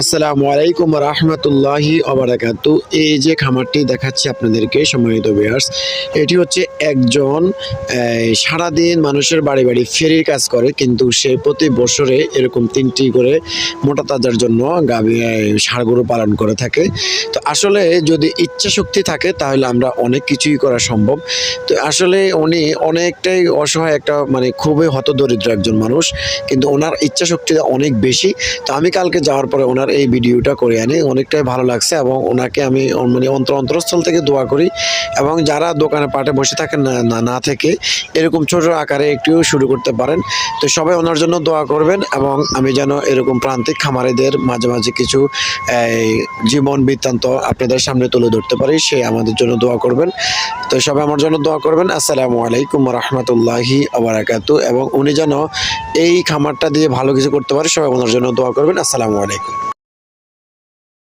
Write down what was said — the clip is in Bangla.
আসসালামু আলাইকুম রাহমাতুল্লাহি ওবারাকাতু। এই যে খামারটি দেখাচ্ছি আপনাদেরকে সম্মানিত ভিউয়ার্স, এটি হচ্ছে একজন সারাদিন মানুষের বাড়ি বাড়ি ফেরির কাজ করে, কিন্তু সে প্রতি বছরে এরকম ৩টি করে মোটা তাজার জন্য ষাঁড় গরু পালন করে থাকে। তো আসলে যদি ইচ্ছা শক্তি থাকে তাহলে আমরা অনেক কিছুই করা সম্ভব। তো আসলে উনি অনেকটাই অসহায় একটা খুবই হতদরিদ্র একজন মানুষ, কিন্তু ওনার ইচ্ছা শক্তিটা অনেক বেশি। তো আমি কালকে যাওয়ার পরে ওনার এই ভিডিওটা করে আনি, অনেকটাই ভালো লাগছে এবং ওনাকে আমি অন্তরস্থল থেকে দোয়া করি। এবং যারা দোকানে পাটে বসে থাকেন না থেকে এরকম ছোট আকারে একটু শুরু করতে পারেন। তো সবাই ওনার জন্য দোয়া করবেন এবং আমি যেন এরকম প্রান্তিক খামারিদের মাঝে মাঝে কিছু জীবন বৃত্তান্ত আপনাদের সামনে তুলে ধরতে পারি, সে আমাদের জন্য দোয়া করবেন। তো সবাই আমার জন্য দোয়া করবেন। আসসালামু আলাইকুম রহমতুল্লাহি ওবারাকাতু। এবং উনি যেন এই খামারটা দিয়ে ভালো কিছু করতে পারে, সবাই ওনার জন্য দোয়া করবেন। আসসালামু আলাইকুম।